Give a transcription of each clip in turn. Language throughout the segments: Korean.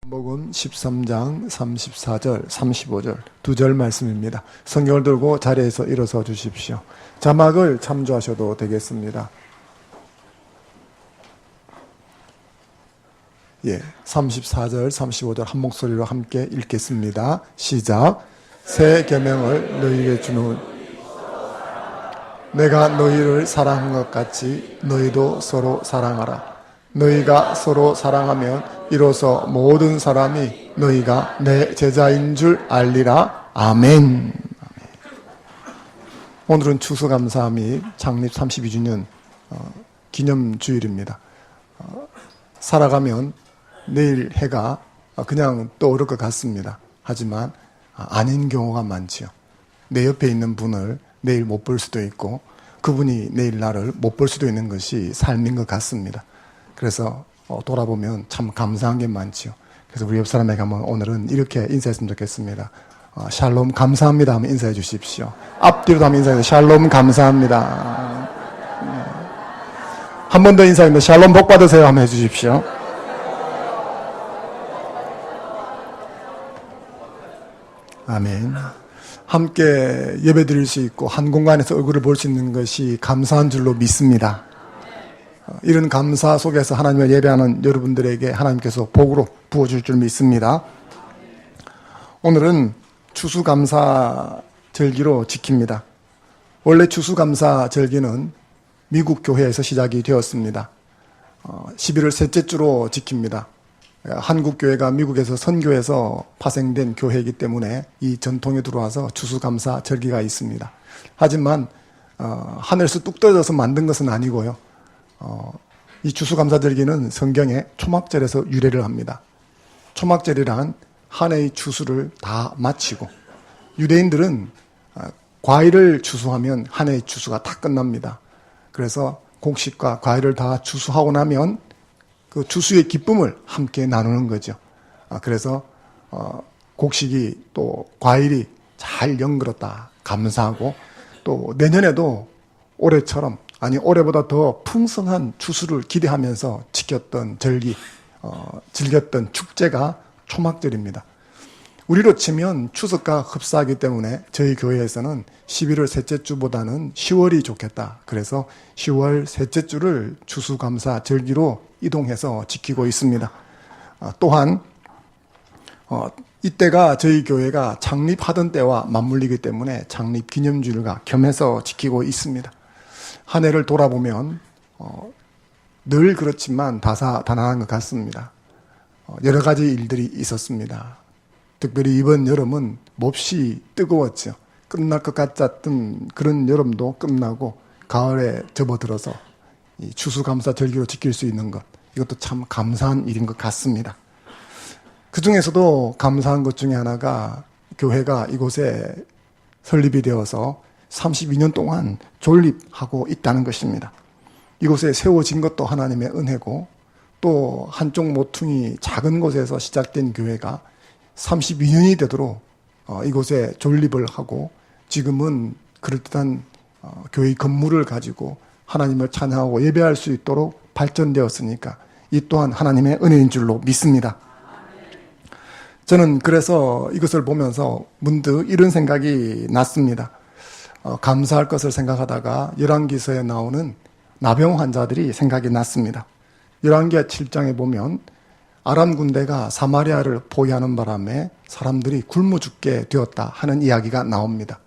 마태복음 13장 34절, 35절 두 절 말씀입니다. 성경을 들고 자리에서 일어서 주십시오. 자막을 참조하셔도 되겠습니다. 34절, 35절 한 목소리로 함께 읽겠습니다. 시작. 새 계명을 너희에게 주는 내가 너희를 사랑한 것 같이 너희도 서로 사랑하라. 너희가 서로 사랑하면 이로써 모든 사람이 너희가 내 제자인 줄 알리라. 아멘. 오늘은 추수감사 및 창립 32주년 기념주일입니다. 살아가면 내일 해가 그냥 떠오를 것 같습니다. 하지만 아닌 경우가 많지요. 내 옆에 있는 분을 내일 못 볼 수도 있고 그분이 내일 나를 못 볼 수도 있는 것이 삶인 것 같습니다. 그래서 돌아보면 참 감사한 게 많지요. 그래서 우리 옆 사람에게 한번 오늘은 이렇게 인사했으면 좋겠습니다. 샬롬 감사합니다 하면 인사해 주십시오. 앞뒤로 하면 인사해 주십시오. 샬롬 감사합니다. 한 번 더 인사합니다. 샬롬 복 받으세요 하면 해주십시오. 아멘. 함께 예배 드릴 수 있고 한 공간에서 얼굴을 볼 수 있는 것이 감사한 줄로 믿습니다. 이런 감사 속에서 하나님을 예배하는 여러분들에게 하나님께서 복으로 부어줄 줄 믿습니다. 오늘은 추수감사 절기로 지킵니다. 원래 추수감사 절기는 미국 교회에서 시작이 되었습니다. 11월 셋째 주로 지킵니다. 한국 교회가 미국에서 선교해서 파생된 교회이기 때문에 이 전통에 들어와서 추수감사 절기가 있습니다. 하지만 하늘에서 뚝 떨어져서 만든 것은 아니고요. 이 추수감사절기는 성경에 초막절에서 유래를 합니다. 초막절이란 한 해의 추수를 다 마치고 유대인들은 과일을 추수하면 한 해의 추수가 다 끝납니다. 그래서 곡식과 과일을 다 추수하고 나면 그 추수의 기쁨을 함께 나누는 거죠. 그래서 곡식이 또 과일이 잘 연결었다 감사하고 또 내년에도 올해처럼 아니 올해보다 더 풍성한 추수를 기대하면서 지켰던 절기, 즐겼던 축제가 초막절입니다. 우리로 치면 추석과 흡사하기 때문에 저희 교회에서는 11월 셋째 주보다는 10월이 좋겠다. 그래서 10월 셋째 주를 추수감사 절기로 이동해서 지키고 있습니다. 또한 이때가 저희 교회가 창립하던 때와 맞물리기 때문에 창립 기념주일과 겸해서 지키고 있습니다. 한 해를 돌아보면 늘 그렇지만 다사다난한 것 같습니다. 여러 가지 일들이 있었습니다. 특별히 이번 여름은 몹시 뜨거웠죠. 끝날 것 같았던 그런 여름도 끝나고 가을에 접어들어서 이 추수감사 절기로 지킬 수 있는 것, 이것도 참 감사한 일인 것 같습니다. 그 중에서도 감사한 것 중에 하나가 교회가 이곳에 설립이 되어서 32년 동안 존립하고 있다는 것입니다. 이곳에 세워진 것도 하나님의 은혜고 또 한쪽 모퉁이 작은 곳에서 시작된 교회가 32년이 되도록 이곳에 존립을 하고 지금은 그럴듯한 교회 건물을 가지고 하나님을 찬양하고 예배할 수 있도록 발전되었으니까 이 또한 하나님의 은혜인 줄로 믿습니다. 저는 그래서 이것을 보면서 문득 이런 생각이 났습니다. 감사할 것을 생각하다가 열왕기서에 나오는 나병 환자들이 생각이 났습니다. 열왕기하 7장에 보면 아람 군대가 사마리아를 포위하는 바람에 사람들이 굶어 죽게 되었다 하는 이야기가 나옵니다.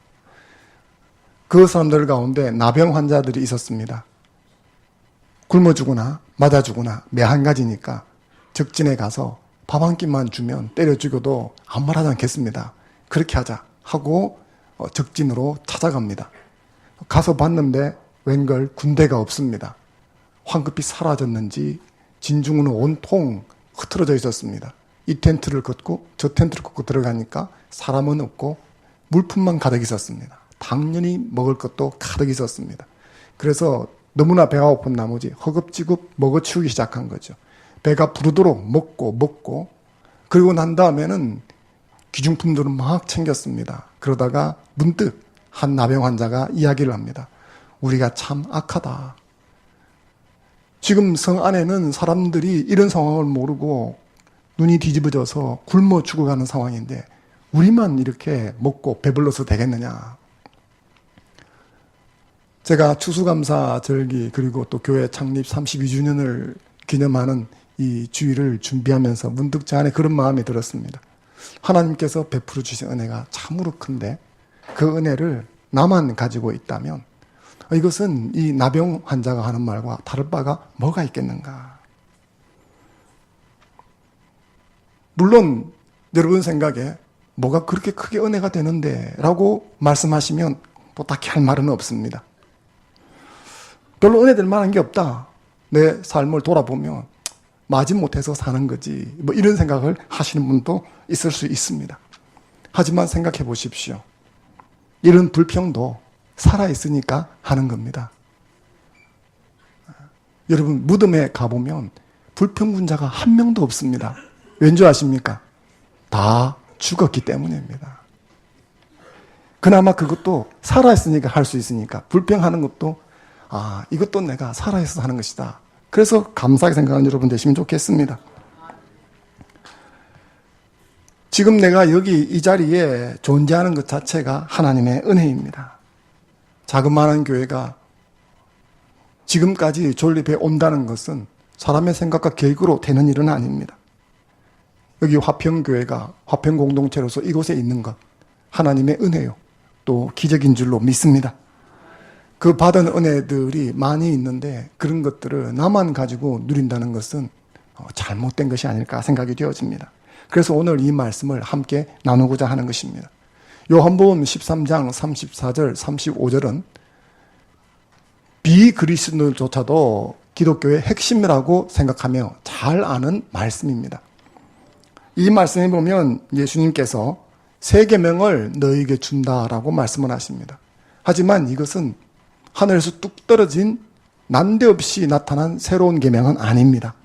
그 사람들 가운데 나병 환자들이 있었습니다. 굶어 죽거나 맞아 죽거나 매 한 가지니까 적진에 가서 밥 한 끼만 주면 때려 죽여도 아무 말 하지 않겠습니다. 그렇게 하자 하고 적진으로 찾아갑니다. 가서 봤는데 웬걸 군대가 없습니다. 황급히 사라졌는지 진중은 온통 흐트러져 있었습니다. 이 텐트를 걷고 저 텐트를 걷고 들어가니까 사람은 없고 물품만 가득 있었습니다. 당연히 먹을 것도 가득 있었습니다. 그래서 너무나 배가 고픈 나머지 허겁지겁 먹어치우기 시작한 거죠. 배가 부르도록 먹고 그리고 난 다음에는 기중품들을 막 챙겼습니다. 그러다가 문득 한 나병 환자가 이야기를 합니다. 우리가 참 악하다. 지금 성 안에는 사람들이 이런 상황을 모르고 눈이 뒤집어져서 굶어 죽어가는 상황인데 우리만 이렇게 먹고 배불러서 되겠느냐. 제가 추수감사 절기 그리고 또 교회 창립 32주년을 기념하는 이 주일을 준비하면서 문득 제 안에 그런 마음이 들었습니다. 하나님께서 베풀어 주신 은혜가 참으로 큰데 그 은혜를 나만 가지고 있다면 이것은 이 나병 환자가 하는 말과 다를 바가 뭐가 있겠는가. 물론 여러분 생각에 뭐가 그렇게 크게 은혜가 되는데 라고 말씀하시면 또 딱히 할 말은 없습니다. 별로 은혜 될 만한 게 없다. 내 삶을 돌아보면 마지못해서 사는 거지. 뭐 이런 생각을 하시는 분도 있을 수 있습니다. 하지만 생각해 보십시오. 이런 불평도 살아있으니까 하는 겁니다. 여러분 무덤에 가보면 불평분자가 한 명도 없습니다. 왠지 아십니까? 다 죽었기 때문입니다. 그나마 그것도 살아있으니까 할 수 있으니까 불평하는 것도 이것도 내가 살아있어서 하는 것이다. 그래서 감사하게 생각하는 여러분 되시면 좋겠습니다. 지금 내가 여기 이 자리에 존재하는 것 자체가 하나님의 은혜입니다. 자그마한 교회가 지금까지 존립해 온다는 것은 사람의 생각과 계획으로 되는 일은 아닙니다. 여기 화평교회가 화평공동체로서 이곳에 있는 것 하나님의 은혜요. 또 기적인 줄로 믿습니다. 그 받은 은혜들이 많이 있는데 그런 것들을 나만 가지고 누린다는 것은 잘못된 것이 아닐까 생각이 되어집니다. 그래서 오늘 이 말씀을 함께 나누고자 하는 것입니다. 요한복음 13장 34절 35절은 비그리스도조차도 기독교의 핵심이라고 생각하며 잘 아는 말씀입니다. 이 말씀에 보면 예수님께서 새 계명을 너희에게 준다라고 말씀을 하십니다. 하지만 이것은 하늘에서 뚝 떨어진 난데없이 나타난 새로운 계명은 아닙니다.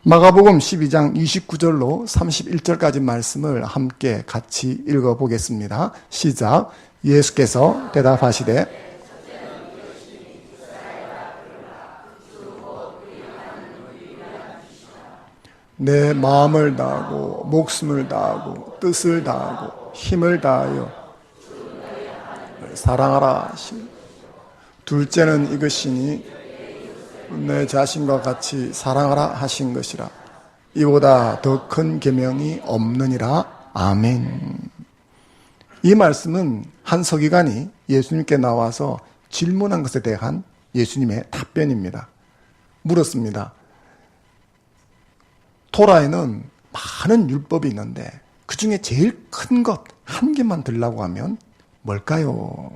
마가복음 12장 29절로 31절까지 말씀을 함께 같이 읽어보겠습니다. 시작. 예수께서 대답하시되 내 마음을 다하고 목숨을 다하고 뜻을 다하고 힘을 다하여 사랑하라 하시니 둘째는 이것이니 내 자신과 같이 사랑하라 하신 것이라. 이보다 더 큰 계명이 없느니라. 아멘. 이 말씀은 한 서기관이 예수님께 나와서 질문한 것에 대한 예수님의 답변입니다. 물었습니다. 토라에는 많은 율법이 있는데 그 중에 제일 큰 것 한 개만 들라고 하면 뭘까요?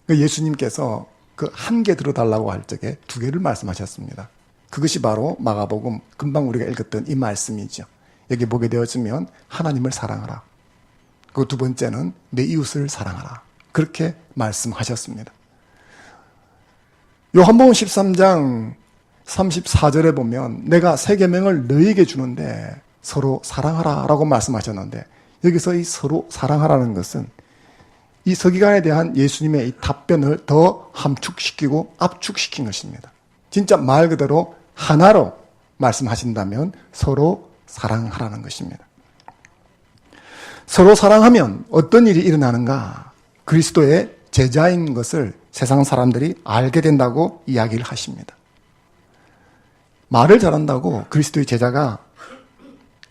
예수님께서 그 한 개 들어달라고 할 적에 두 개를 말씀하셨습니다. 그것이 바로 마가복음 금방 우리가 읽었던 이 말씀이죠. 여기 보게 되어지면 하나님을 사랑하라. 그 두 번째는 내 이웃을 사랑하라. 그렇게 말씀하셨습니다. 요한복음 13장 34절에 보면 내가 새 계명을 너희에게 주는데 서로 사랑하라 라고 말씀하셨는데 여기서 이 서로 사랑하라는 것은 이 서기관에 대한 예수님의 이 답변을 더 함축시키고 압축시킨 것입니다. 진짜 말 그대로 하나로 말씀하신다면 서로 사랑하라는 것입니다. 서로 사랑하면 어떤 일이 일어나는가? 그리스도의 제자인 것을 세상 사람들이 알게 된다고 이야기를 하십니다. 말을 잘한다고 그리스도의 제자가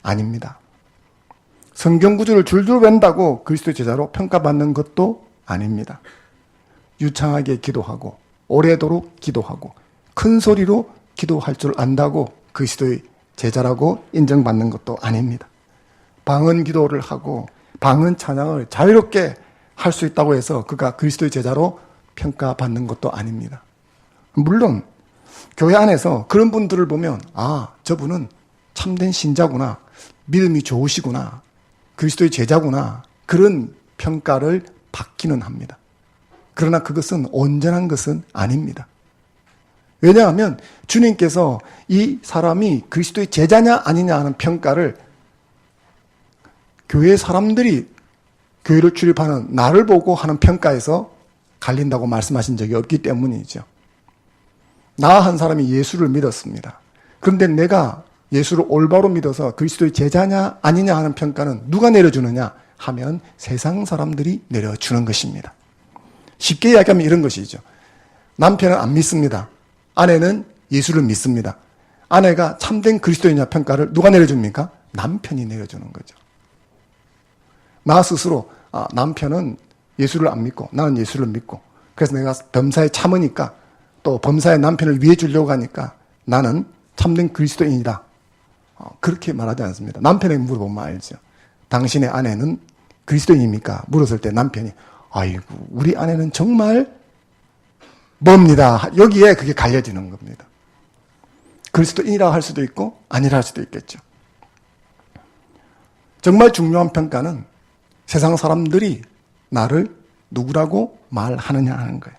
아닙니다. 성경 구절을 줄줄 웬다고 그리스도의 제자로 평가받는 것도 아닙니다. 유창하게 기도하고 오래도록 기도하고 큰 소리로 기도할 줄 안다고 그리스도의 제자라고 인정받는 것도 아닙니다. 방언 기도를 하고 방언 찬양을 자유롭게 할 수 있다고 해서 그가 그리스도의 제자로 평가받는 것도 아닙니다. 물론 교회 안에서 그런 분들을 보면 저분은 참된 신자구나, 믿음이 좋으시구나, 그리스도의 제자구나, 그런 평가를 받기는 합니다. 그러나 그것은 온전한 것은 아닙니다. 왜냐하면 주님께서 이 사람이 그리스도의 제자냐 아니냐 하는 평가를 교회 사람들이 교회를 출입하는 나를 보고 하는 평가에서 갈린다고 말씀하신 적이 없기 때문이죠. 나 한 사람이 예수를 믿었습니다. 그런데 내가 예수를 올바로 믿어서 그리스도의 제자냐 아니냐 하는 평가는 누가 내려주느냐 하면 세상 사람들이 내려주는 것입니다. 쉽게 이야기하면 이런 것이죠. 남편은 안 믿습니다. 아내는 예수를 믿습니다. 아내가 참된 그리스도이냐 평가를 누가 내려줍니까? 남편이 내려주는 거죠. 나 스스로 남편은 예수를 안 믿고 나는 예수를 믿고 그래서 내가 범사에 참으니까 또 범사에 남편을 위해 주려고 하니까 나는 참된 그리스도인이다. 그렇게 말하지 않습니다. 남편에게 물어보면 알죠. 당신의 아내는 그리스도인입니까? 물었을 때 남편이 아이고 우리 아내는 정말 뭡니다. 여기에 그게 갈려지는 겁니다. 그리스도인이라 할 수도 있고 아니라 할 수도 있겠죠. 정말 중요한 평가는 세상 사람들이 나를 누구라고 말하느냐 하는 거예요.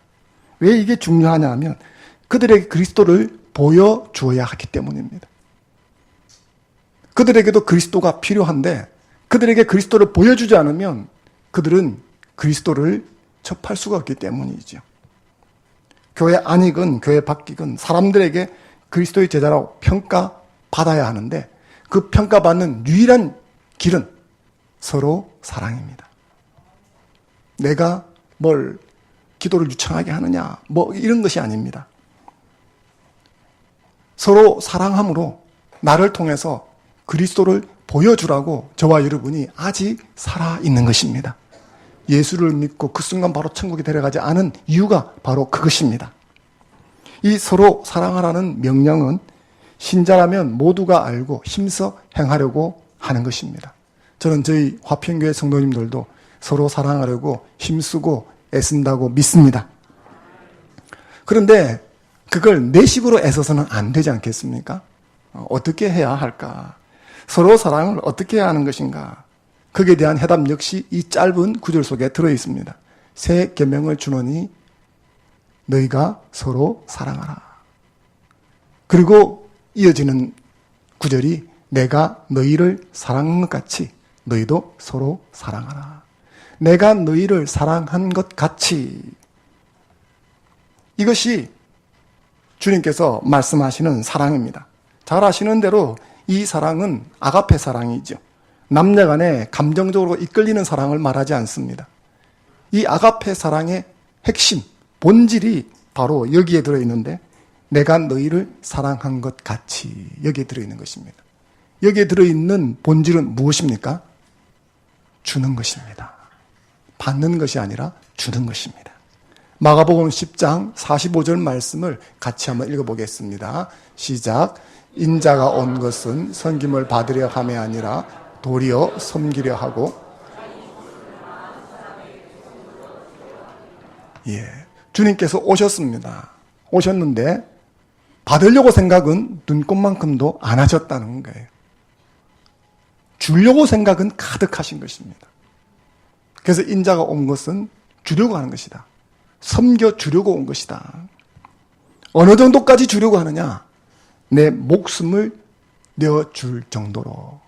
왜 이게 중요하냐 하면 그들에게 그리스도를 보여줘야 하기 때문입니다. 그들에게도 그리스도가 필요한데 그들에게 그리스도를 보여주지 않으면 그들은 그리스도를 접할 수가 없기 때문이죠. 교회 안이건 교회 밖이건 사람들에게 그리스도의 제자라고 평가받아야 하는데 그 평가받는 유일한 길은 서로 사랑입니다. 내가 뭘 기도를 유창하게 하느냐 뭐 이런 것이 아닙니다. 서로 사랑함으로 나를 통해서 그리스도를 보여주라고 저와 여러분이 아직 살아있는 것입니다. 예수를 믿고 그 순간 바로 천국에 데려가지 않은 이유가 바로 그것입니다. 이 서로 사랑하라는 명령은 신자라면 모두가 알고 힘써 행하려고 하는 것입니다. 저는 저희 화평교회 성도님들도 서로 사랑하려고 힘쓰고 애쓴다고 믿습니다. 그런데 그걸 내 식으로 애써서는 안 되지 않겠습니까? 어떻게 해야 할까? 서로 사랑을 어떻게 해야 하는 것인가? 거기에 대한 해답 역시 이 짧은 구절 속에 들어 있습니다. 새 계명을 주노니 너희가 서로 사랑하라. 그리고 이어지는 구절이 내가 너희를 사랑한 것 같이 너희도 서로 사랑하라. 내가 너희를 사랑한 것 같이. 이것이 주님께서 말씀하시는 사랑입니다. 잘 아시는 대로 이 사랑은 아가페 사랑이죠. 남녀 간에 감정적으로 이끌리는 사랑을 말하지 않습니다. 이 아가페 사랑의 핵심, 본질이 바로 여기에 들어있는데 내가 너희를 사랑한 것 같이 여기에 들어있는 것입니다. 여기에 들어있는 본질은 무엇입니까? 주는 것입니다. 받는 것이 아니라 주는 것입니다. 마가복음 10장 45절 말씀을 같이 한번 읽어보겠습니다. 시작. 인자가 온 것은 섬김을 받으려 함이 아니라 도리어 섬기려 하고. 주님께서 오셨습니다. 오셨는데 받으려고 생각은 눈꼽만큼도 안 하셨다는 거예요. 주려고 생각은 가득하신 것입니다. 그래서 인자가 온 것은 주려고 하는 것이다. 섬겨주려고 온 것이다. 어느 정도까지 주려고 하느냐? 내 목숨을 내어줄 정도로.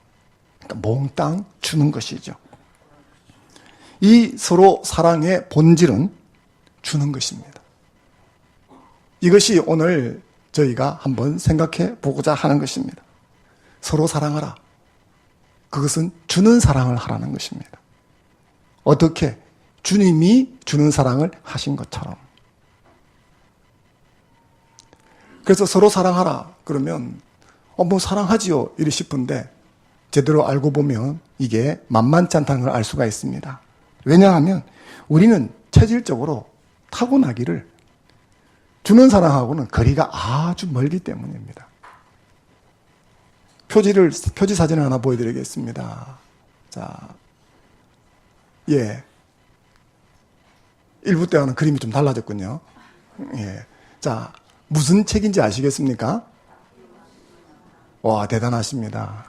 그러니까 몽땅 주는 것이죠. 이 서로 사랑의 본질은 주는 것입니다. 이것이 오늘 저희가 한번 생각해 보고자 하는 것입니다. 서로 사랑하라. 그것은 주는 사랑을 하라는 것입니다. 어떻게? 주님이 주는 사랑을 하신 것처럼. 그래서 서로 사랑하라 그러면 뭐 사랑하지요 이리 싶은데 제대로 알고 보면 이게 만만치 않다는 걸 알 수가 있습니다. 왜냐하면 우리는 체질적으로 타고나기를 주는 사랑하고는 거리가 아주 멀기 때문입니다. 표지 사진을 하나 보여드리겠습니다. 자, 1부 때와는 그림이 좀 달라졌군요. 자, 무슨 책인지 아시겠습니까? 와, 대단하십니다.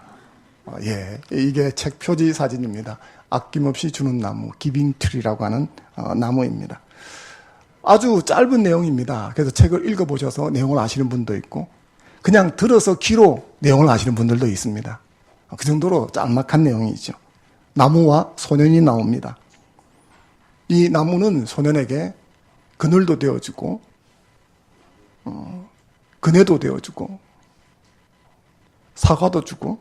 이게 책 표지 사진입니다. 아낌없이 주는 나무, 기빙트리라고 하는 나무입니다. 아주 짧은 내용입니다. 그래서 책을 읽어보셔서 내용을 아시는 분도 있고 그냥 들어서 귀로 내용을 아시는 분들도 있습니다. 그 정도로 짤막한 내용이죠. 나무와 소년이 나옵니다. 이 나무는 소년에게 그늘도 되어주고 그네도 되어주고 사과도 주고,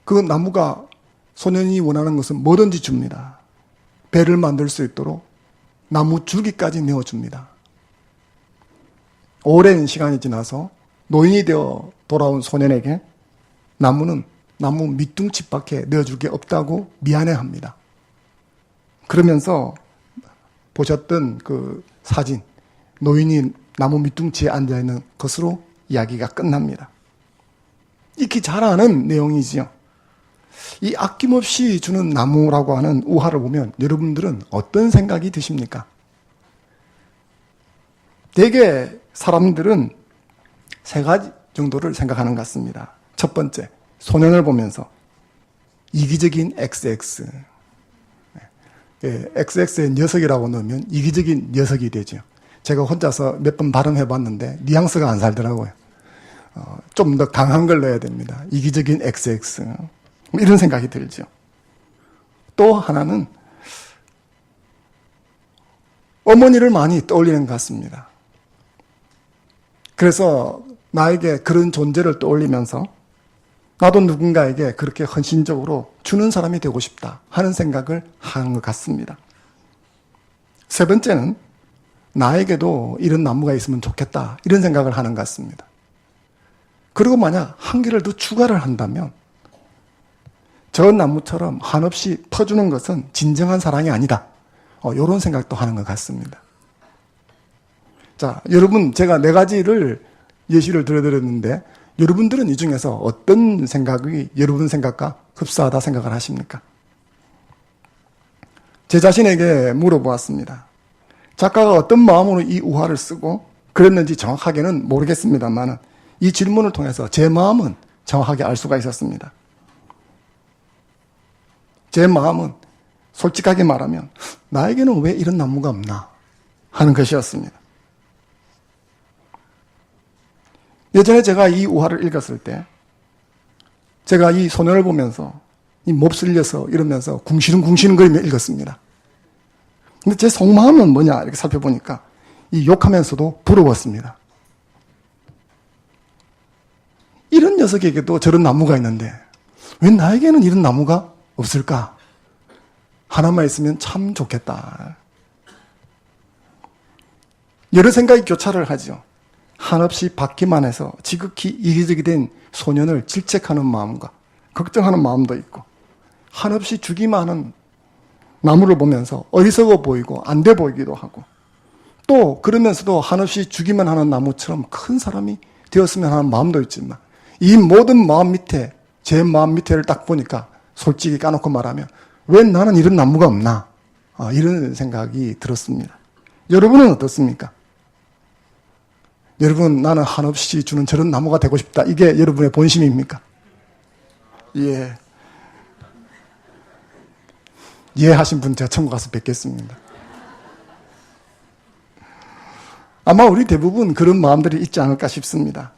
그 나무가 소년이 원하는 것은 뭐든지 줍니다. 배를 만들 수 있도록 나무 줄기까지 내어줍니다. 오랜 시간이 지나서 노인이 되어 돌아온 소년에게 나무는 나무 밑둥치밖에 내어줄 게 없다고 미안해합니다. 그러면서 보셨던 그 사진, 노인이 나무 밑둥치에 앉아있는 것으로 이야기가 끝납니다. 익히 잘 아는 내용이지요. 이 아낌없이 주는 나무라고 하는 우화를 보면 여러분들은 어떤 생각이 드십니까? 대개 사람들은 세 가지 정도를 생각하는 것 같습니다. 첫 번째, 소년을 보면서 이기적인 XX. XX의 녀석이라고 넣으면 이기적인 녀석이 되죠. 제가 혼자서 몇 번 발음해 봤는데 뉘앙스가 안 살더라고요. 좀 더 강한 걸 넣어야 됩니다. 이기적인 XX. 이런 생각이 들죠. 또 하나는 어머니를 많이 떠올리는 것 같습니다. 그래서 나에게 그런 존재를 떠올리면서 나도 누군가에게 그렇게 헌신적으로 주는 사람이 되고 싶다 하는 생각을 하는 것 같습니다. 세 번째는 나에게도 이런 나무가 있으면 좋겠다 이런 생각을 하는 것 같습니다. 그리고 만약 한 개를 더 추가를 한다면 저 나무처럼 한없이 퍼주는 것은 진정한 사랑이 아니다. 이런 생각도 하는 것 같습니다. 자, 여러분 제가 네 가지를 예시를 들어드렸는데 여러분들은 이 중에서 어떤 생각이 여러분 생각과 흡사하다 생각을 하십니까? 제 자신에게 물어보았습니다. 작가가 어떤 마음으로 이 우화를 쓰고 그랬는지 정확하게는 모르겠습니다만 이 질문을 통해서 제 마음은 정확하게 알 수가 있었습니다. 제 마음은 솔직하게 말하면 나에게는 왜 이런 나무가 없나 하는 것이었습니다. 예전에 제가 이 우화를 읽었을 때 제가 이 소년을 보면서 이 몹쓸려서 이러면서 궁시렁궁시렁거리며 읽었습니다. 근데 제 속마음은 뭐냐 이렇게 살펴보니까 이 욕하면서도 부러웠습니다. 이런 녀석에게도 저런 나무가 있는데 왜 나에게는 이런 나무가 없을까? 하나만 있으면 참 좋겠다. 여러 생각이 교차를 하죠. 한없이 받기만 해서 지극히 이기적이 된 소년을 질책하는 마음과 걱정하는 마음도 있고 한없이 주기만 하는 나무를 보면서 어리석어 보이고 안 돼 보이기도 하고 또 그러면서도 한없이 주기만 하는 나무처럼 큰 사람이 되었으면 하는 마음도 있지만 이 모든 마음 밑에 제 마음 밑에를 딱 보니까 솔직히 까놓고 말하면 왜 나는 이런 나무가 없나 이런 생각이 들었습니다. 여러분은 어떻습니까? 여러분 나는 한없이 주는 저런 나무가 되고 싶다. 이게 여러분의 본심입니까? 예. 예 하신 분 제가 천국 가서 뵙겠습니다. 아마 우리 대부분 그런 마음들이 있지 않을까 싶습니다.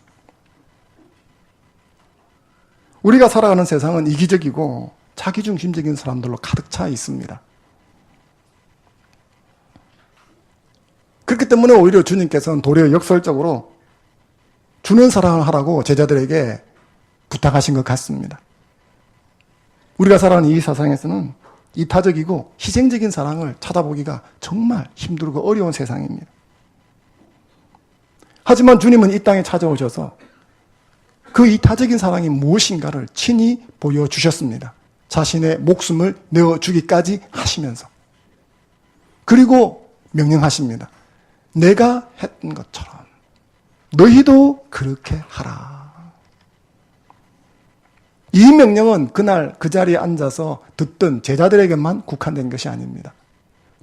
우리가 살아가는 세상은 이기적이고 자기중심적인 사람들로 가득 차 있습니다. 그렇기 때문에 오히려 주님께서는 도리어 역설적으로 주는 사랑을 하라고 제자들에게 부탁하신 것 같습니다. 우리가 살아가는 이 세상에서는 이타적이고 희생적인 사랑을 찾아보기가 정말 힘들고 어려운 세상입니다. 하지만 주님은 이 땅에 찾아오셔서 그 이타적인 사랑이 무엇인가를 친히 보여주셨습니다. 자신의 목숨을 내어주기까지 하시면서. 그리고 명령하십니다. 내가 했던 것처럼 너희도 그렇게 하라. 이 명령은 그날 그 자리에 앉아서 듣던 제자들에게만 국한된 것이 아닙니다.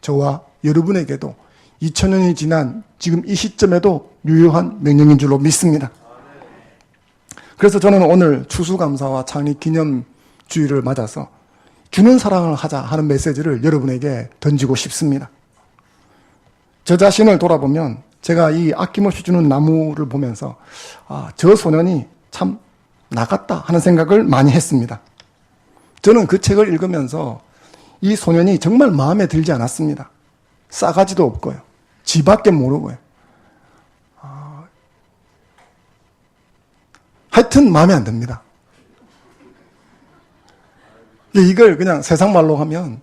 저와 여러분에게도 2000년이 지난 지금 이 시점에도 유효한 명령인 줄로 믿습니다. 그래서 저는 오늘 추수감사와 창립기념주의를 맞아서 주는 사랑을 하자 하는 메시지를 여러분에게 던지고 싶습니다. 저 자신을 돌아보면 제가 이 아낌없이 주는 나무를 보면서 저 소년이 참 나갔다 하는 생각을 많이 했습니다. 저는 그 책을 읽으면서 이 소년이 정말 마음에 들지 않았습니다. 싸가지도 없고요. 지밖에 모르고요. 하여튼 마음에 안 듭니다. 이걸 그냥 세상 말로 하면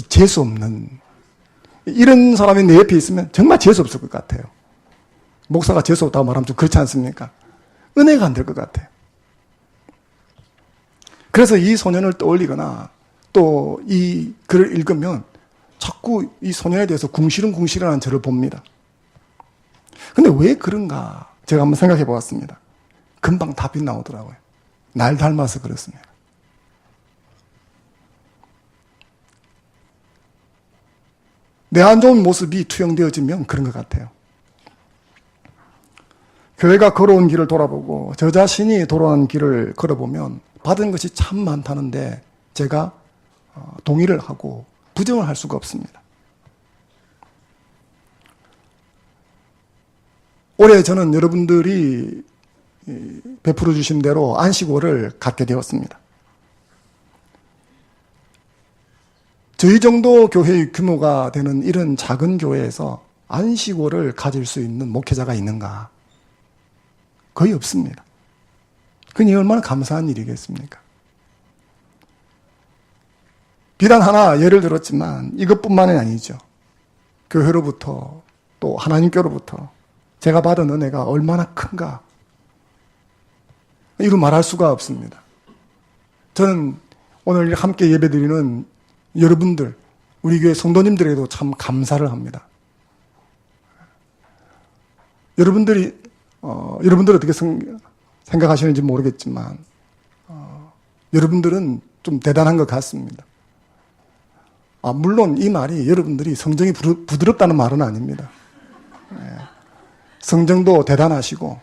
재수 없는, 이런 사람이 내 옆에 있으면 정말 재수 없을 것 같아요. 목사가 재수 없다고 말하면 좀 그렇지 않습니까? 은혜가 안 될 것 같아요. 그래서 이 소년을 떠올리거나 또 이 글을 읽으면 자꾸 이 소년에 대해서 궁시렁궁시렁한 저를 봅니다. 근데 왜 그런가 제가 한번 생각해 보았습니다. 금방 답이 나오더라고요. 날 닮아서 그렇습니다. 내 안 좋은 모습이 투영되어지면 그런 것 같아요. 교회가 걸어온 길을 돌아보고 저 자신이 돌아온 길을 걸어보면 받은 것이 참 많다는데 제가 동의를 하고 부정을 할 수가 없습니다. 올해 저는 여러분들이 베풀어 주신 대로 안식월을 갖게 되었습니다. 저희 정도 교회의 규모가 되는 이런 작은 교회에서 안식월을 가질 수 있는 목회자가 있는가? 거의 없습니다. 그니 얼마나 감사한 일이겠습니까? 비단 하나 예를 들었지만 이것뿐만이 아니죠. 교회로부터 또 하나님께로부터 제가 받은 은혜가 얼마나 큰가? 이루 말할 수가 없습니다. 저는 오늘 함께 예배드리는 여러분들, 우리 교회 성도님들에게도 참 감사를 합니다. 여러분들이 어떻게 생각하시는지 모르겠지만 여러분들은 좀 대단한 것 같습니다. 물론 이 말이 여러분들이 성정이 부드럽다는 말은 아닙니다. 성정도 대단하시고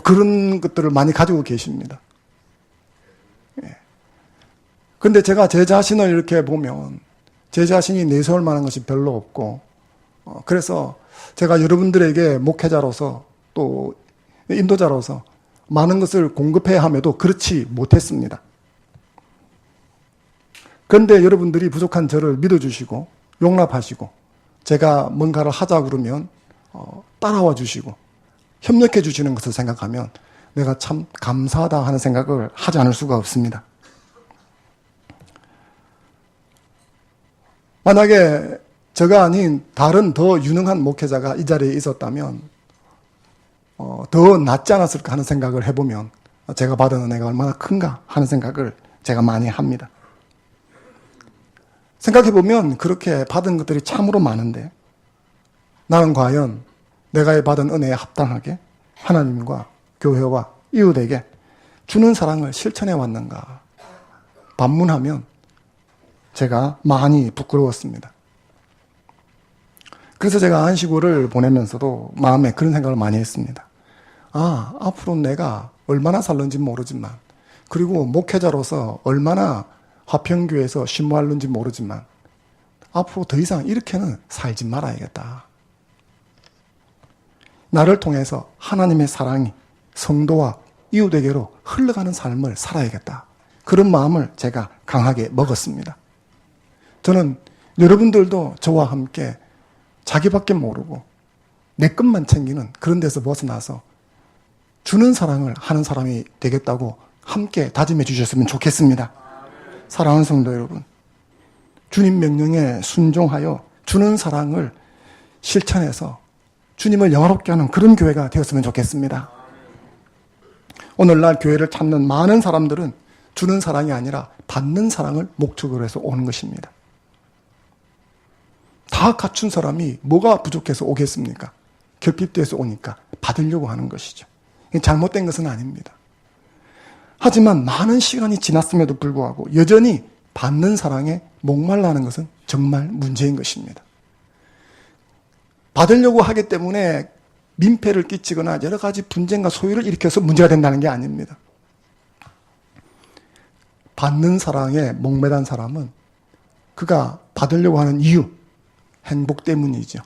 그런 것들을 많이 가지고 계십니다. 그런데 제가 제 자신을 이렇게 보면 제 자신이 내세울 만한 것이 별로 없고 그래서 제가 여러분들에게 목회자로서 또 인도자로서 많은 것을 공급해야 함에도 그렇지 못했습니다. 그런데 여러분들이 부족한 저를 믿어주시고 용납하시고 제가 뭔가를 하자 그러면 따라와 주시고 협력해 주시는 것을 생각하면 내가 참 감사하다 하는 생각을 하지 않을 수가 없습니다. 만약에 저가 아닌 다른 더 유능한 목회자가 이 자리에 있었다면 더 낫지 않았을까 하는 생각을 해보면 제가 받은 은혜가 얼마나 큰가 하는 생각을 제가 많이 합니다. 생각해보면 그렇게 받은 것들이 참으로 많은데 나는 과연 내가 받은 은혜에 합당하게 하나님과 교회와 이웃에게 주는 사랑을 실천해 왔는가 반문하면 제가 많이 부끄러웠습니다. 그래서 제가 안식월을 보내면서도 마음에 그런 생각을 많이 했습니다. 앞으로 내가 얼마나 살는지 모르지만 그리고 목회자로서 얼마나 화평교회에서 신무하는지 모르지만 앞으로 더 이상 이렇게는 살지 말아야겠다. 나를 통해서 하나님의 사랑이 성도와 이웃에게로 흘러가는 삶을 살아야겠다. 그런 마음을 제가 강하게 먹었습니다. 저는 여러분들도 저와 함께 자기밖에 모르고 내 것만 챙기는 그런 데서 벗어나서 주는 사랑을 하는 사람이 되겠다고 함께 다짐해 주셨으면 좋겠습니다. 사랑하는 성도 여러분, 주님 명령에 순종하여 주는 사랑을 실천해서 주님을 영화롭게 하는 그런 교회가 되었으면 좋겠습니다. 오늘날 교회를 찾는 많은 사람들은 주는 사랑이 아니라 받는 사랑을 목적으로 해서 오는 것입니다. 다 갖춘 사람이 뭐가 부족해서 오겠습니까? 결핍돼서 오니까 받으려고 하는 것이죠. 잘못된 것은 아닙니다. 하지만 많은 시간이 지났음에도 불구하고 여전히 받는 사랑에 목말라 하는 것은 정말 문제인 것입니다. 받으려고 하기 때문에 민폐를 끼치거나 여러 가지 분쟁과 소유를 일으켜서 문제가 된다는 게 아닙니다. 받는 사랑에 목매단 사람은 그가 받으려고 하는 이유, 행복 때문이죠.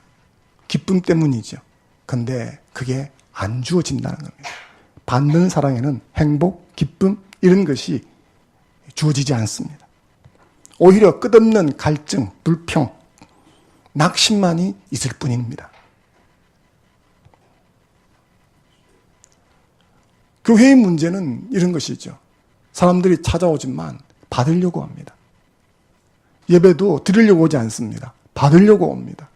기쁨 때문이죠. 근데 그게 안 주어진다는 겁니다. 받는 사랑에는 행복, 기쁨 이런 것이 주어지지 않습니다. 오히려 끝없는 갈증, 불평, 낙심만이 있을 뿐입니다. 교회의 문제는 이런 것이죠. 사람들이 찾아오지만 받으려고 합니다. 예배도 드리려고 오지 않습니다. 받으려고 옵니다.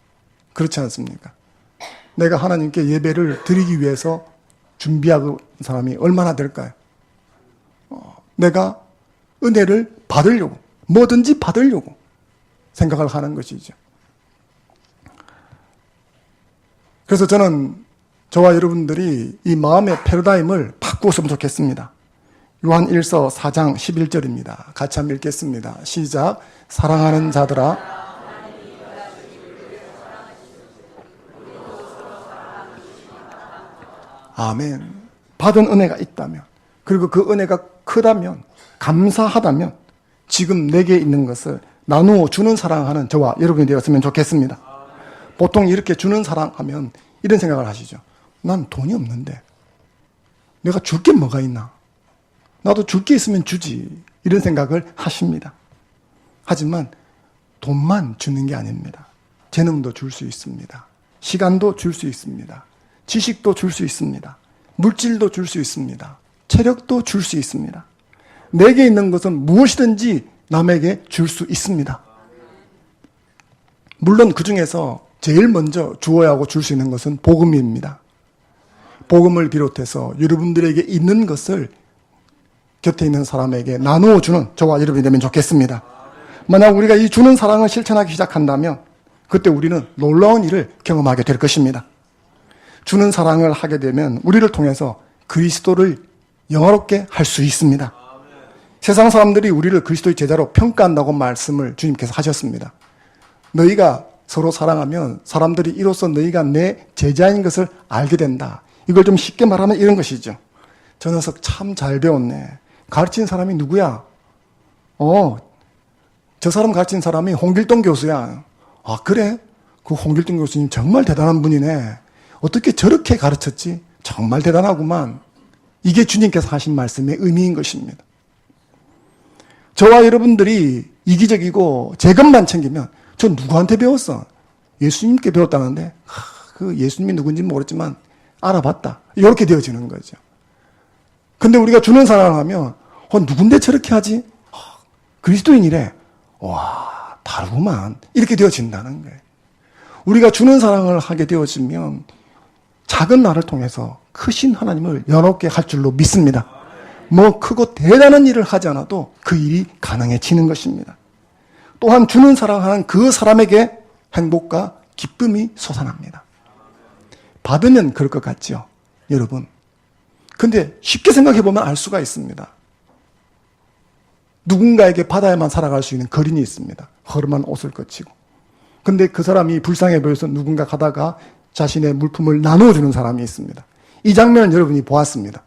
그렇지 않습니까? 내가 하나님께 예배를 드리기 위해서 준비하는 사람이 얼마나 될까요? 내가 은혜를 받으려고, 뭐든지 받으려고 생각을 하는 것이죠. 그래서 저는 저와 여러분들이 이 마음의 패러다임을 바꾸었으면 좋겠습니다. 요한 1서 4장 11절입니다. 같이 한번 읽겠습니다. 시작. 사랑하는 자들아, 아멘. 받은 은혜가 있다면, 그리고 그 은혜가 크다면, 감사하다면 지금 내게 있는 것을 나누어 주는 사랑하는 저와 여러분이 되었으면 좋겠습니다. 보통 이렇게 주는 사랑하면 이런 생각을 하시죠. 난 돈이 없는데 내가 줄 게 뭐가 있나? 나도 줄 게 있으면 주지. 이런 생각을 하십니다. 하지만 돈만 주는 게 아닙니다. 재능도 줄 수 있습니다. 시간도 줄 수 있습니다. 지식도 줄 수 있습니다. 물질도 줄 수 있습니다. 체력도 줄 수 있습니다. 내게 있는 것은 무엇이든지 남에게 줄 수 있습니다. 물론 그 중에서 제일 먼저 주어야 하고 줄 수 있는 것은 복음입니다. 복음을 비롯해서 여러분들에게 있는 것을 곁에 있는 사람에게 나누어 주는 저와 여러분이 되면 좋겠습니다. 만약 우리가 이 주는 사랑을 실천하기 시작한다면 그때 우리는 놀라운 일을 경험하게 될 것입니다. 주는 사랑을 하게 되면 우리를 통해서 그리스도를 영화롭게 할 수 있습니다. 세상 사람들이 우리를 그리스도의 제자로 평가한다고 말씀을 주님께서 하셨습니다. 너희가 서로 사랑하면 사람들이 이로써 너희가 내 제자인 것을 알게 된다. 이걸 좀 쉽게 말하면 이런 것이죠. 저 녀석 참 잘 배웠네. 가르친 사람이 누구야? 저 사람 가르친 사람이 홍길동 교수야. 아, 그래? 그 홍길동 교수님 정말 대단한 분이네. 어떻게 저렇게 가르쳤지? 정말 대단하구만. 이게 주님께서 하신 말씀의 의미인 것입니다. 저와 여러분들이 이기적이고 제 것만 챙기면 저 누구한테 배웠어? 예수님께 배웠다는데 그 예수님이 누군지 모르지만 알아봤다. 이렇게 되어지는 거죠. 근데 우리가 주는 사랑을 하면 누군데 저렇게 하지? 그리스도인이래. 와, 다르구만. 이렇게 되어진다는 거예요. 우리가 주는 사랑을 하게 되어지면 작은 나를 통해서 크신 하나님을 영롭게 할 줄로 믿습니다. 뭐 크고 대단한 일을 하지 않아도 그 일이 가능해지는 것입니다. 또한 주는 사랑하는 그 사람에게 행복과 기쁨이 솟아납니다. 받으면 그럴 것 같죠, 여러분. 근데 쉽게 생각해보면 알 수가 있습니다. 누군가에게 받아야만 살아갈 수 있는 거린이 있습니다. 허름한 옷을 거치고. 근데 그 사람이 불쌍해 보여서 누군가 가다가 자신의 물품을 나누어주는 사람이 있습니다. 이 장면을 여러분이 보았습니다.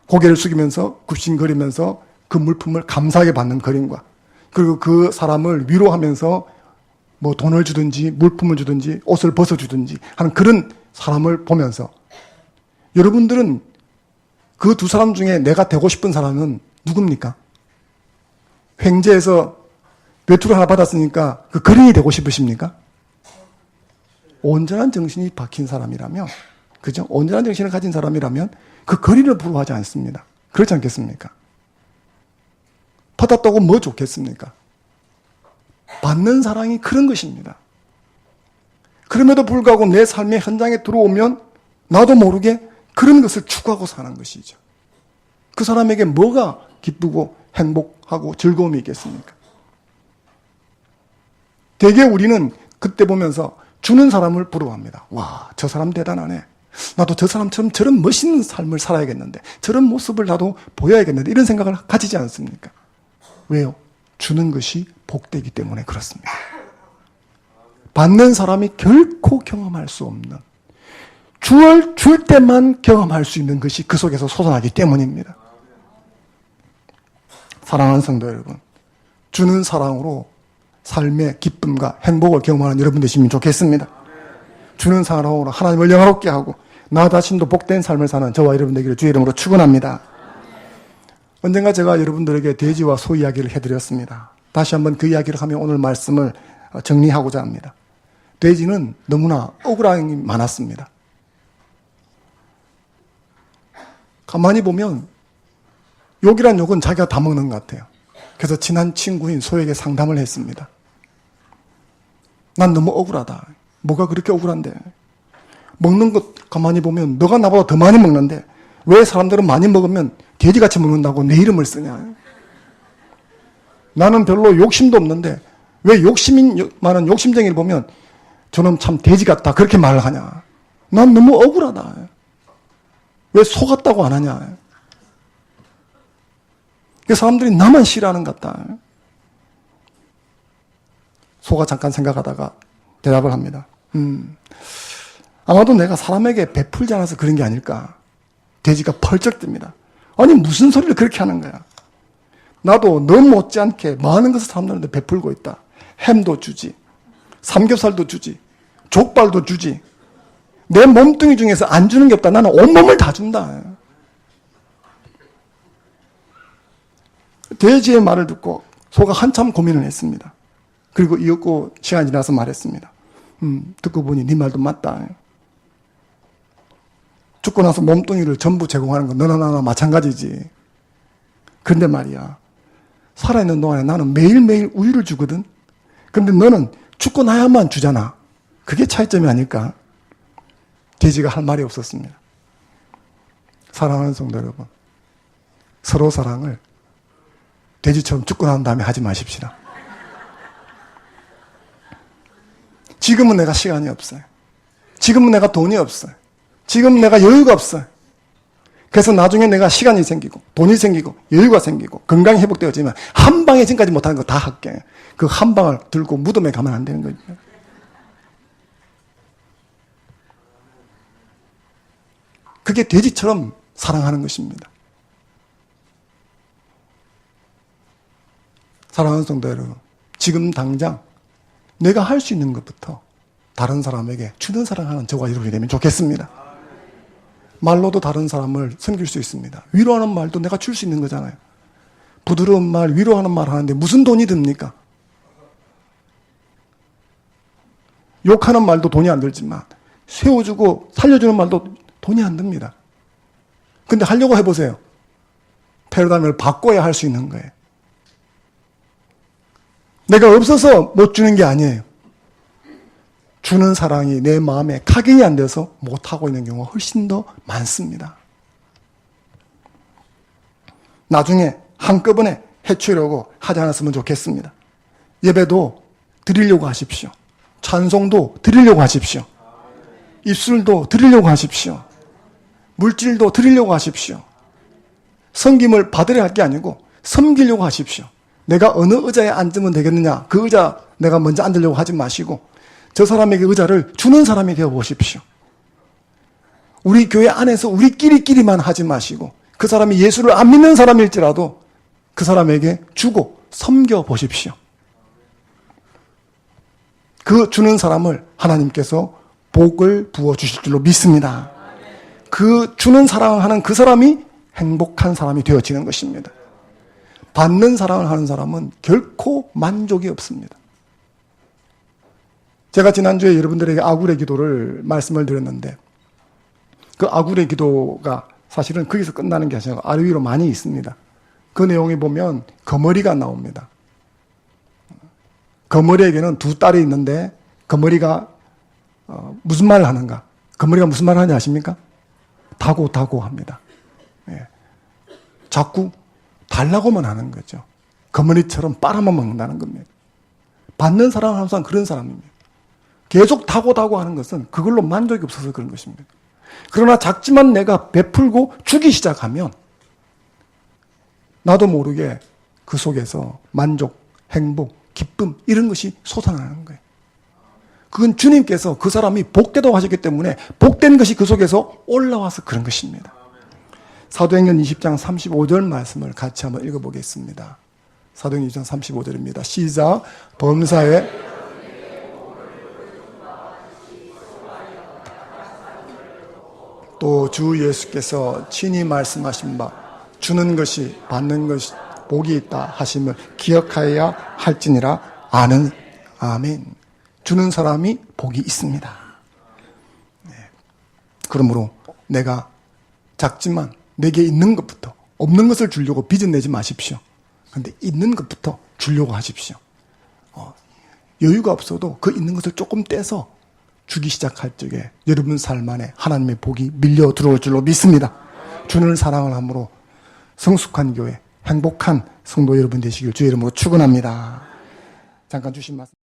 고개를 숙이면서 굽신거리면서 그 물품을 감사하게 받는 거린과 그리고 그 사람을 위로하면서 뭐 돈을 주든지 물품을 주든지 옷을 벗어주든지 하는 그런 사람을 보면서 여러분들은 그 두 사람 중에 내가 되고 싶은 사람은 누굽니까? 횡재에서 외투를 하나 받았으니까 그 거린이 되고 싶으십니까? 온전한 정신이 박힌 사람이라면, 그죠? 온전한 정신을 가진 사람이라면 그 거린을 부러워하지 않습니다. 그렇지 않겠습니까? 받았다고 뭐 좋겠습니까? 받는 사랑이 그런 것입니다. 그럼에도 불구하고 내 삶의 현장에 들어오면 나도 모르게 그런 것을 추구하고 사는 것이죠. 그 사람에게 뭐가 기쁘고 행복하고 즐거움이 있겠습니까? 대개 우리는 그때 보면서 주는 사람을 부러워합니다. 와, 저 사람 대단하네. 나도 저 사람처럼 저런 멋있는 삶을 살아야겠는데, 저런 모습을 나도 보여야겠는데, 이런 생각을 가지지 않습니까? 왜요? 주는 것이 복되기 때문에 그렇습니다. 받는 사람이 결코 경험할 수 없는, 줄 때만 경험할 수 있는 것이 그 속에서 솟아나기 때문입니다. 사랑하는 성도 여러분, 주는 사랑으로 삶의 기쁨과 행복을 경험하는 여러분 되시면 좋겠습니다. 주는 사랑으로 하나님을 영화롭게 하고 나 자신도 복된 삶을 사는 저와 여러분 되기를 주의 이름으로 축원합니다. 언젠가 제가 여러분들에게 돼지와 소 이야기를 해드렸습니다. 다시 한번 그 이야기를 하며 오늘 말씀을 정리하고자 합니다. 돼지는 너무나 억울함이 많았습니다. 가만히 보면 욕이란 욕은 자기가 다 먹는 것 같아요. 그래서 친한 친구인 소에게 상담을 했습니다. 난 너무 억울하다. 뭐가 그렇게 억울한데? 먹는 것 가만히 보면 너가 나보다 더 많이 먹는데 왜 사람들은 많이 먹으면 돼지같이 먹는다고 내 이름을 쓰냐? 나는 별로 욕심도 없는데 왜 욕심이 많은 욕심쟁이를 보면 저는 참 돼지 같다 그렇게 말을 하냐? 난 너무 억울하다. 왜 소 같다고 안 하냐? 그 사람들이 나만 싫어하는 것 같다. 소가 잠깐 생각하다가 대답을 합니다. 아마도 내가 사람에게 베풀지 않아서 그런 게 아닐까. 돼지가 펄쩍 뜹니다. 아니 무슨 소리를 그렇게 하는 거야. 나도 너 못지않게 많은 것을 사람들한테 베풀고 있다. 햄도 주지, 삼겹살도 주지, 족발도 주지. 내 몸뚱이 중에서 안 주는 게 없다. 나는 온몸을 다 준다. 돼지의 말을 듣고 소가 한참 고민을 했습니다. 그리고 이윽고 시간이 지나서 말했습니다. 듣고 보니 네 말도 맞다. 죽고 나서 몸뚱이를 전부 제공하는 건 너나 나나 마찬가지지. 그런데 말이야, 살아있는 동안에 나는 매일매일 우유를 주거든. 그런데 너는 죽고 나야만 주잖아. 그게 차이점이 아닐까? 돼지가 할 말이 없었습니다. 사랑하는 성도 여러분, 서로 사랑을 돼지처럼 죽고 난 다음에 하지 마십시다. 지금은 내가 시간이 없어요. 지금은 내가 돈이 없어요. 지금 내가 여유가 없어요. 그래서 나중에 내가 시간이 생기고 돈이 생기고 여유가 생기고 건강이 회복되어지면 한 방에 지금까지 못하는 거 다 할게. 그 한 방을 들고 무덤에 가면 안 되는 거죠. 그게 돼지처럼 사랑하는 것입니다. 사랑하는 성도 여러분, 지금 당장 내가 할 수 있는 것부터 다른 사람에게 주는 사랑하는 저와 여러분이 되면 좋겠습니다. 말로도 다른 사람을 섬길 수 있습니다. 위로하는 말도 내가 줄 수 있는 거잖아요. 부드러운 말, 위로하는 말 하는데 무슨 돈이 듭니까? 욕하는 말도 돈이 안 들지만 세워주고 살려주는 말도 돈이 안 듭니다. 근데 하려고 해보세요. 패러다임을 바꿔야 할 수 있는 거예요. 내가 없어서 못 주는 게 아니에요. 주는 사랑이 내 마음에 각인이 안 돼서 못하고 있는 경우가 훨씬 더 많습니다. 나중에 한꺼번에 해치려고 하지 않았으면 좋겠습니다. 예배도 드리려고 하십시오. 찬송도 드리려고 하십시오. 입술도 드리려고 하십시오. 물질도 드리려고 하십시오. 섬김을 받으려 할 게 아니고 섬기려고 하십시오. 내가 어느 의자에 앉으면 되겠느냐, 그 의자 내가 먼저 앉으려고 하지 마시고 저 사람에게 의자를 주는 사람이 되어 보십시오. 우리 교회 안에서 우리끼리만 하지 마시고 그 사람이 예수를 안 믿는 사람일지라도 그 사람에게 주고 섬겨 보십시오. 그 주는 사람을 하나님께서 복을 부어주실 줄로 믿습니다. 그 주는 사랑을 하는 그 사람이 행복한 사람이 되어지는 것입니다. 받는 사랑을 하는 사람은 결코 만족이 없습니다. 제가 지난주에 여러분들에게 아굴의 기도를 말씀을 드렸는데 그 아굴의 기도가 사실은 거기서 끝나는 게 아니라 아래 위로 많이 있습니다. 그 내용에 보면 거머리가 나옵니다. 거머리에게는 두 딸이 있는데 거머리가 무슨 말을 하는가? 거머리가 무슨 말을 하는지 아십니까? 다고 합니다. 예. 자꾸 달라고만 하는 거죠. 거머리처럼 빨아만 먹는다는 겁니다. 받는 사람은 항상 그런 사람입니다. 계속 다고 하는 것은 그걸로 만족이 없어서 그런 것입니다. 그러나 작지만 내가 베풀고 주기 시작하면 나도 모르게 그 속에서 만족, 행복, 기쁨 이런 것이 솟아나는 거예요. 그건 주님께서 그 사람이 복되다고 하셨기 때문에 복된 것이 그 속에서 올라와서 그런 것입니다. 사도행전 20장 35절 말씀을 같이 한번 읽어보겠습니다. 사도행전 20장 35절입니다. 시작. 범사에 또 주 예수께서 친히 말씀하신 바 주는 것이 받는 것이 복이 있다 하심을 기억하여야 할지니라 아는. 아멘. 주는 사람이 복이 있습니다. 네. 그러므로 내가 작지만 내게 있는 것부터, 없는 것을 주려고 빚은 내지 마십시오. 그런데 있는 것부터 주려고 하십시오. 여유가 없어도 그 있는 것을 조금 떼서 주기 시작할 적에 여러분 삶 안에 하나님의 복이 밀려 들어올 줄로 믿습니다. 주님을 사랑을 함으로 성숙한 교회, 행복한 성도 여러분 되시길 주의 이름으로 축원합니다. 잠깐 주신 말씀.